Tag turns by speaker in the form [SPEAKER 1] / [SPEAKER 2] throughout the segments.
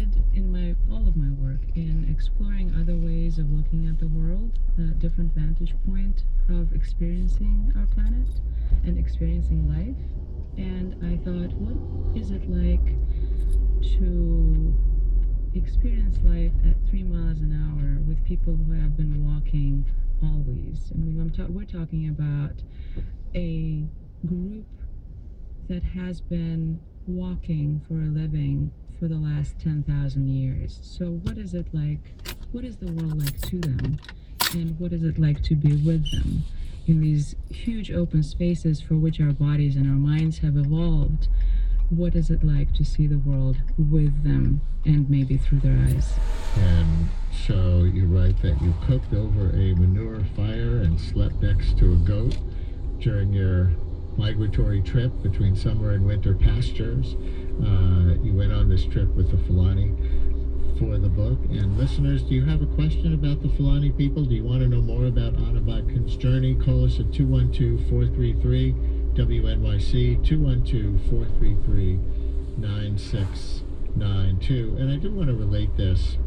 [SPEAKER 1] interested in all of my work in exploring other ways of looking at the world, a different vantage point of experiencing our planet and experiencing life. And I thought, what is it like to experience life at 3 miles an hour with people who have been walking always? I mean, we're talking about a group that has been walking for a living for the last 10,000 years. So what is it like? What is the world like to them? And what is it like to be with them in these huge open spaces for which our bodies and our minds have evolved? What is it like to see the world with them and maybe through their eyes?
[SPEAKER 2] And so you write that you cooked over a manure fire and slept next to a goat during your migratory trip between summer and winter pastures. You went on this trip with the Fulani for the book. And listeners, do you have a question about the Fulani people? Do you want to know more about Anna Botkin's journey? Call us at 212-433-WNYC, 212-433-9692. And I do want to relate this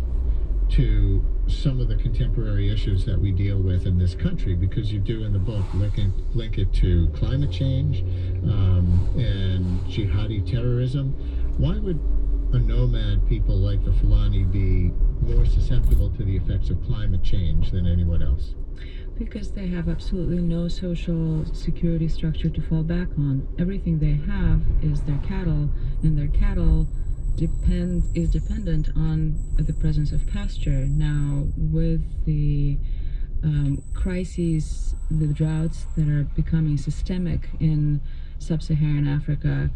[SPEAKER 2] to some of the contemporary issues that we deal with in this country, because you do in the book link it to climate change and jihadi terrorism. Why would a nomad people like the Fulani be more susceptible to the effects of climate change than anyone else?
[SPEAKER 1] Because they have absolutely no social security structure to fall back on. Everything they have is their cattle, and their cattle is dependent on the presence of pasture. Now, with the crises, the droughts that are becoming systemic in sub-Saharan Africa,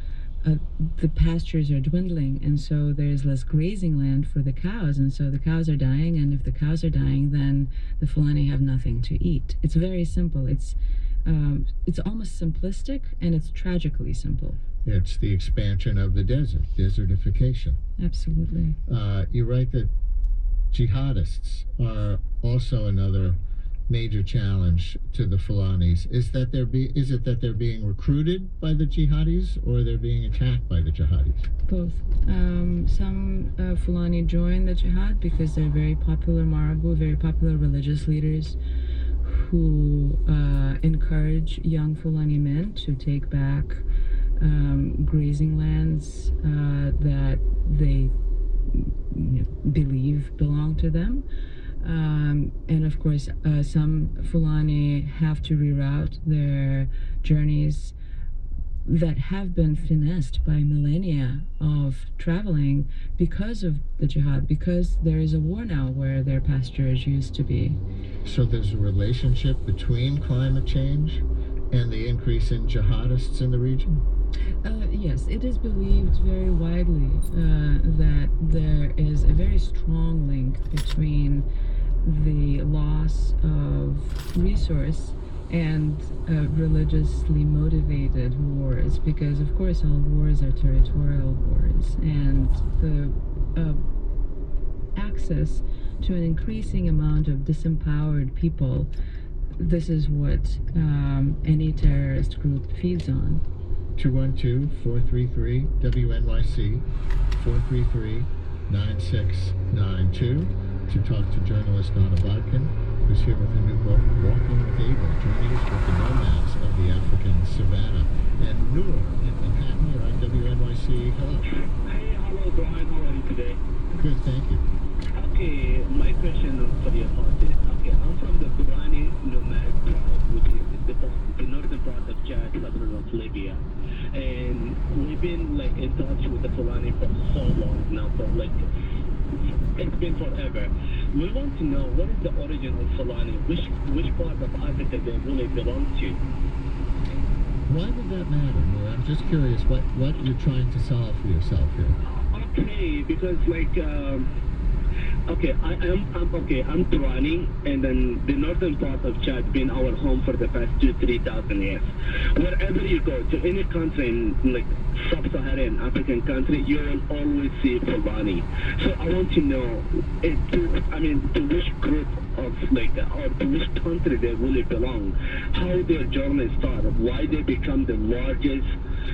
[SPEAKER 1] the pastures are dwindling, and so there's less grazing land for the cows, and so the cows are dying, and if the cows are dying, then the Fulani have nothing to eat. It's very simple. It's almost simplistic, and it's tragically simple.
[SPEAKER 2] It's the expansion of the desert, desertification.
[SPEAKER 1] Absolutely.
[SPEAKER 2] You write that jihadists are also another major challenge to the Fulanis. Is it that they're being recruited by the jihadis, or they're being attacked by the jihadis?
[SPEAKER 1] Both. Some Fulani join the jihad because they're very popular Marabu, very popular religious leaders who encourage young Fulani men to take back grazing lands that they believe belong to them. And of course, some Fulani have to reroute their journeys that have been finessed by millennia of traveling because of the jihad, because there is a war now where their pastures used to be.
[SPEAKER 2] So there's a relationship between climate change and the increase in jihadists in the region?
[SPEAKER 1] Yes, it is believed very widely that there is a very strong link between the loss of resource and religiously motivated wars, because of course all wars are territorial wars, and the access to an increasing amount of disempowered people, this is what any terrorist group feeds on.
[SPEAKER 2] 212-433-WNYC, 433-9692, to talk to journalist Anna Botkin, who's here with a new book, Walking with Able, Journeys with the Nomads of the African Savannah. And Noor in Manhattan, you're on WNYC. Hello.
[SPEAKER 3] Hey, hello, Brian. How are you today?
[SPEAKER 2] Good, thank you.
[SPEAKER 3] Okay, my question for your part is, I'm from the Fulani nomad tribe, which is the northern part of Chad, southern of Libya. And we've been in touch with the Fulani for so long now, it's been forever. We want to know what is the origin of Fulani, which part of Africa they really belong to.
[SPEAKER 2] Why would that matter, Noor? I'm just curious what you're trying to solve for yourself here.
[SPEAKER 3] Okay, because I'm Turani, and then the northern part of Chad been our home for the past 2,000-3,000 years. Wherever you go to any country in sub-Saharan African country, you will always see Fulani. So I want to know, to which group of or to which country they really belong, how their journey started, why they become the largest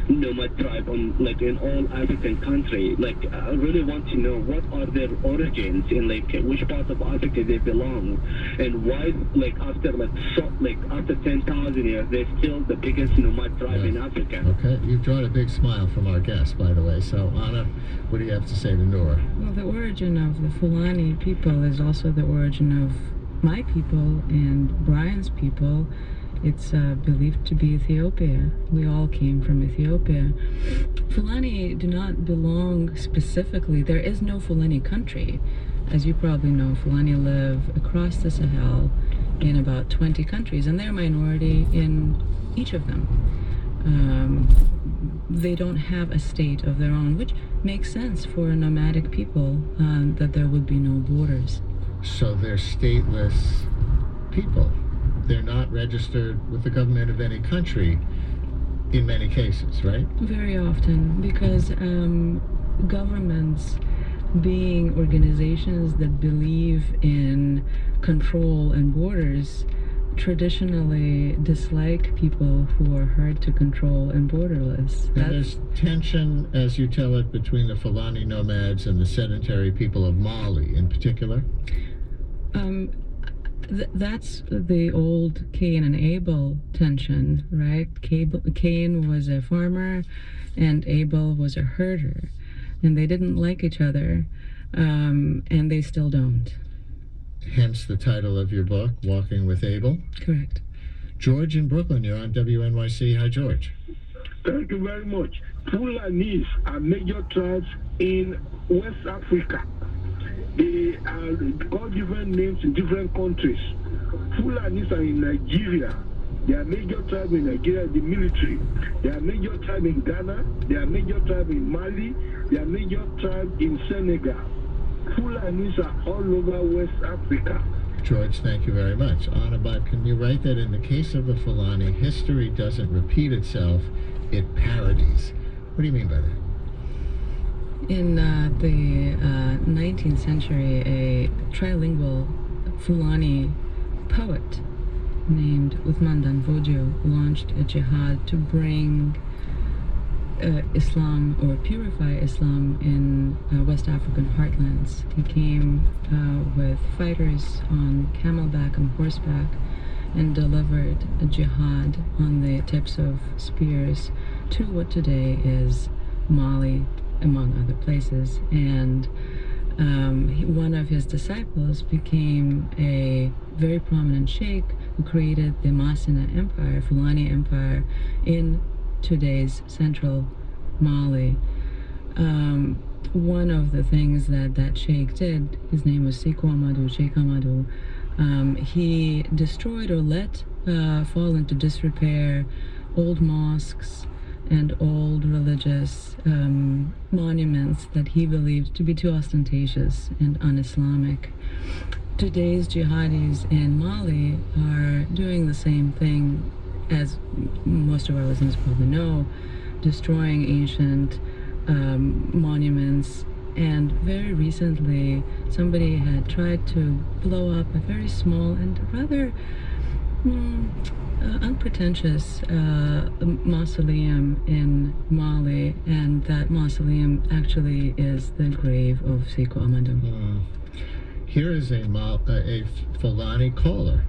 [SPEAKER 3] nomad tribe on like in all African country. Like I really want to know what are their origins and like which part of Africa they belong, and why like after 10,000 years they're still the biggest nomad tribe in Africa.
[SPEAKER 2] Okay, you've drawn a big smile from our guest, by the way. So Anna, what do you have to say to Noor?
[SPEAKER 1] Well, the origin of the Fulani people is also the origin of my people and Brian's people. It's believed to be Ethiopia. We all came from Ethiopia. Fulani do not belong specifically. There is no Fulani country. As you probably know, Fulani live across the Sahel in about 20 countries, and they're a minority in each of them. They don't have a state of their own, which makes sense for a nomadic people, that there would be no borders.
[SPEAKER 2] So they're stateless people. They're not registered with the government of any country in many cases, right?
[SPEAKER 1] Very often, because governments, being organizations that believe in control and borders, traditionally dislike people who are hard to control and borderless.
[SPEAKER 2] And there's tension, as you tell it, between the Fulani nomads and the sedentary people of Mali in particular?
[SPEAKER 1] That's the old Cain and Abel tension, right? Cain was a farmer and Abel was a herder, and they didn't like each other, and they still don't.
[SPEAKER 2] Hence the title of your book, Walking with Abel.
[SPEAKER 1] Correct.
[SPEAKER 2] George in Brooklyn, you're on WNYC. Hi, George.
[SPEAKER 4] Thank you very much. Fulanis are major tribes in West Africa. They are called different names in different countries. Fulanis are in Nigeria. They are major tribe in Nigeria, the military. They are major tribe in Ghana. They are major tribe in Mali. They are major tribe in Senegal. Fulanis are all over West Africa.
[SPEAKER 2] George, thank you very much. Anna, but can you write that in the case of the Fulani, history doesn't repeat itself, it parodies? What do you mean by that?
[SPEAKER 1] In the 19th century, a trilingual Fulani poet named Uthman Danfodio launched a jihad to bring Islam, or purify Islam, in West African heartlands. He came with fighters on camelback and horseback and delivered a jihad on the tips of spears to what today is Mali, among other places. And one of his disciples became a very prominent sheikh who created the Masina Empire, Fulani Empire, in today's central Mali. One of the things that sheikh did, his name was Sheikh Amadou, he destroyed or let fall into disrepair old mosques and old religious monuments that he believed to be too ostentatious and un-Islamic. Today's jihadis in Mali are doing the same thing, as most of our listeners probably know, destroying ancient monuments. And very recently, somebody had tried to blow up a very small and rather unpretentious mausoleum in Mali, and that mausoleum actually is the grave of Sekou Amadou.
[SPEAKER 2] Here is a Fulani caller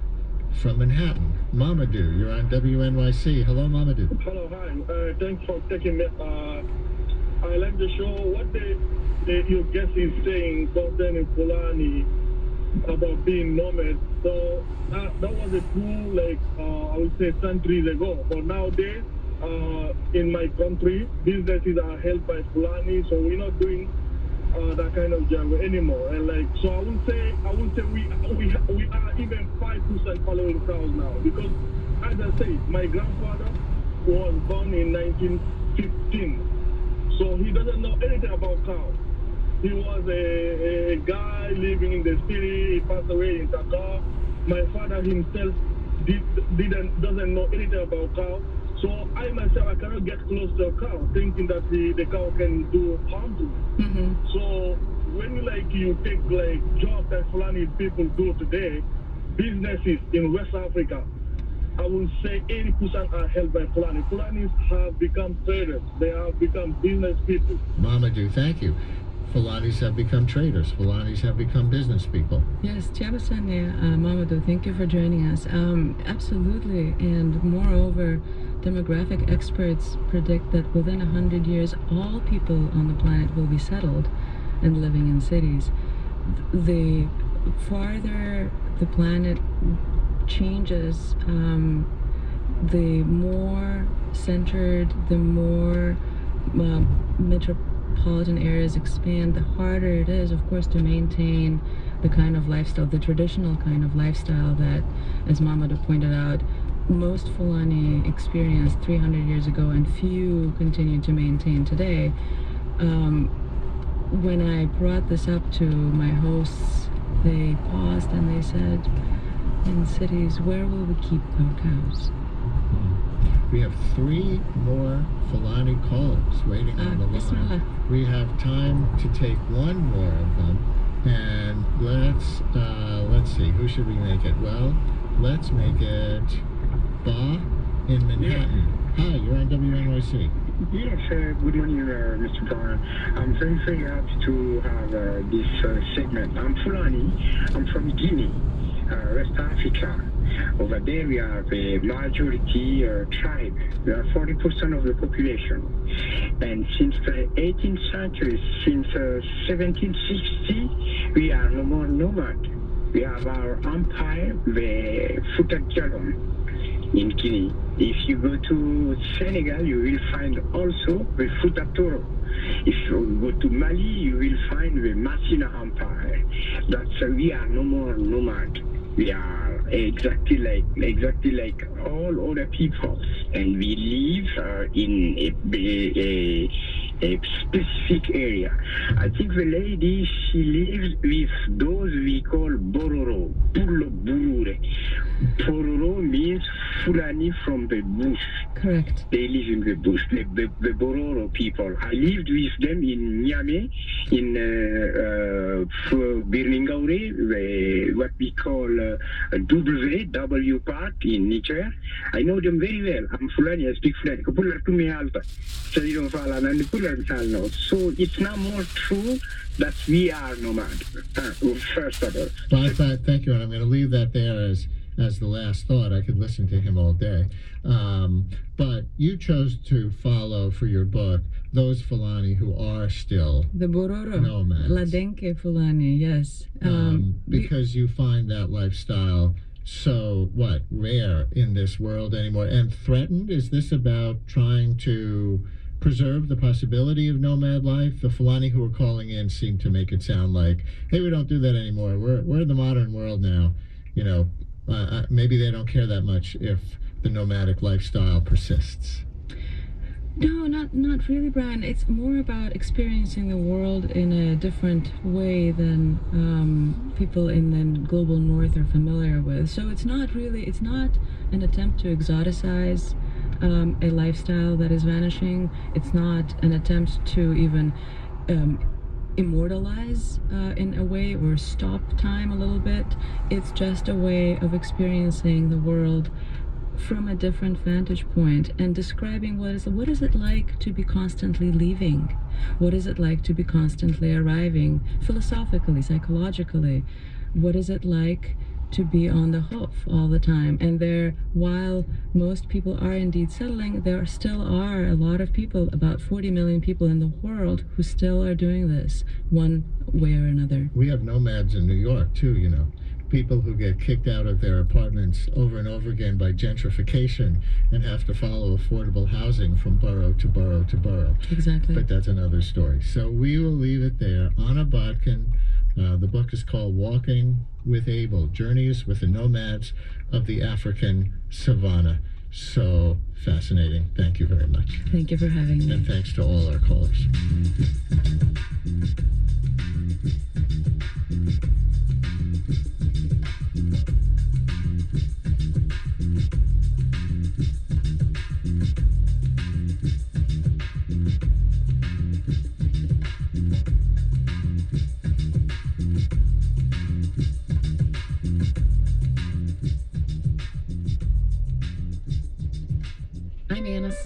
[SPEAKER 2] from Manhattan. Mamadou, you're on WNYC. Hello, Mamadou.
[SPEAKER 4] Hello, hi. Thanks for taking me. I like the show. What your guest is saying concerning Fulani about being nomad. So that was a true, like, I would say centuries ago. But nowadays, in my country, businesses are held by Fulani, so we're not doing that kind of job anymore. And like, so I would say we are even 5% following cows now, because as I said, my grandfather was born in 1915, so he doesn't know anything about cows. He was a guy living in the city. He passed away in Dakar. My father himself doesn't know anything about cow. So I myself, I cannot get close to a cow, thinking that the cow can do harm to me. Mm-hmm. So when you take jobs that Fulani people do today, businesses in West Africa, I will say 80% are held by Fulani. Fulanis have become traders. They have become business people.
[SPEAKER 2] Mamadou, thank you. Fulanis have become traders. Fulanis have become business people.
[SPEAKER 1] Yes, Tiabasane, Mamadou, thank you for joining us. Absolutely, and moreover, demographic experts predict that within 100 years, all people on the planet will be settled and living in cities. The farther the planet changes, the more centered, the more metropolitan areas expand, the harder it is, of course, to maintain the kind of lifestyle, the traditional kind of lifestyle that, as Mamadou pointed out, most Fulani experienced 300 years ago and few continue to maintain today. When I brought this up to my hosts, they paused and they said, in cities, where will we keep our cows?
[SPEAKER 2] We have 3 more Fulani callers waiting on the
[SPEAKER 1] Bismillah.
[SPEAKER 2] line. We have time to take one more of them, and let's see, who should we make it? Well, let's make it Ba in Manhattan. Hi, you're on WNYC.
[SPEAKER 5] Yes, good morning, Mr. Brown. I'm very, very happy to have this segment. I'm Fulani. I'm from Guinea, West Africa. Over there, we have a majority tribe. We are 40% of the population. And since the 18th century, since 1760, we are no more nomad. We have our empire, the Fouta Djallon in Guinea. If you go to Senegal, you will find also the Fouta Toro. If you go to Mali, you will find the Massina Empire. That's we are no more nomad. We are exactly like all other peoples, and we live in a specific area. I think the lady, she lives with those we call Bororo, Pulo Burure. Bororo means Fulani from the bush.
[SPEAKER 1] Correct.
[SPEAKER 5] They live in the bush, the Bororo people. I lived with them in Niamey, in Birningaure, what we call W Park in Niger. I know them very well. I'm Fulani, I speak Fulani. So it's now more true that we are nomad, first of all.
[SPEAKER 2] Bye, thank you, and I'm going to leave that there as the last thought. I could listen to him all day. But you chose to follow for your book those Fulani who are still
[SPEAKER 1] The Bororo,
[SPEAKER 2] nomads.
[SPEAKER 1] Ladenke Fulani, yes.
[SPEAKER 2] Because you find that lifestyle so, rare in this world anymore and threatened? Is this about trying to preserve the possibility of nomad life? The Fulani who are calling in seem to make it sound like, hey, we don't do that anymore. We're in the modern world now. You know, maybe they don't care that much if the nomadic lifestyle persists.
[SPEAKER 1] No, not really, Brian. It's more about experiencing the world in a different way than people in the global north are familiar with. So it's not an attempt to exoticize a lifestyle that is vanishing. It's not an attempt to even immortalize in a way or stop time a little bit. It's just a way of experiencing the world from a different vantage point and describing what is it like to be constantly leaving? What is it like to be constantly arriving? Philosophically, psychologically, what is it like to be on the hoof all the time? And while most people are indeed settling, there still are a lot of people, about 40 million people in the world, who still are doing this one way or another.
[SPEAKER 2] We have nomads in New York too, you know. People who get kicked out of their apartments over and over again by gentrification and have to follow affordable housing from borough to borough to borough.
[SPEAKER 1] Exactly.
[SPEAKER 2] But that's another story. So we will leave it there. Anna Botkin, the book is called Walking with Abel, Journeys with the Nomads of the African Savannah. So fascinating. Thank you very much.
[SPEAKER 1] Thank you for having me.
[SPEAKER 2] And thanks to all our callers.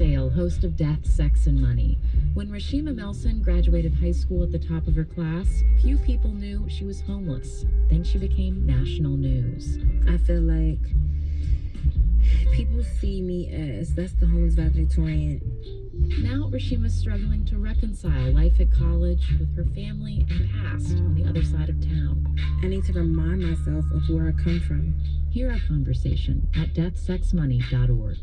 [SPEAKER 6] Sale, host of Death, Sex, and Money. When Rashima Melson graduated high school at the top of her class, few people knew she was homeless. Then she became national news.
[SPEAKER 7] I feel like people see me as that's the homeless valedictorian.
[SPEAKER 6] Now Rashima's struggling to reconcile life at college with her family and past on the other side of town.
[SPEAKER 7] I need to remind myself of where I come from.
[SPEAKER 6] Hear our conversation at deathsexmoney.org.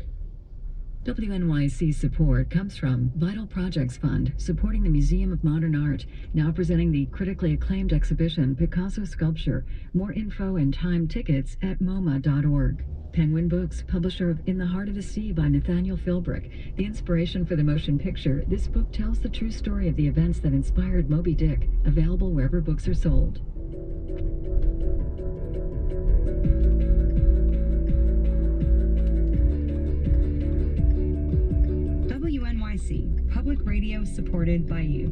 [SPEAKER 6] WNYC support comes from Vital Projects Fund, supporting the Museum of Modern Art, now presenting the critically acclaimed exhibition Picasso Sculpture. More info and time tickets at MoMA.org. Penguin Books, publisher of In the Heart of the Sea by Nathaniel Philbrick. The inspiration for the motion picture, this book tells the true story of the events that inspired Moby Dick, available wherever books are sold.
[SPEAKER 8] WNYC, public radio supported by you.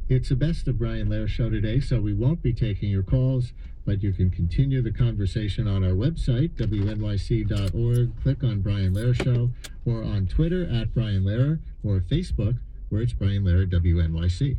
[SPEAKER 2] It's the Best of Brian Lehrer show today, so we won't be taking your calls, but you can continue the conversation on our website, wnyc.org. Click on Brian Lehrer Show, or on Twitter at Brian Lehrer, or Facebook, where it's Brian Lehrer WNYC.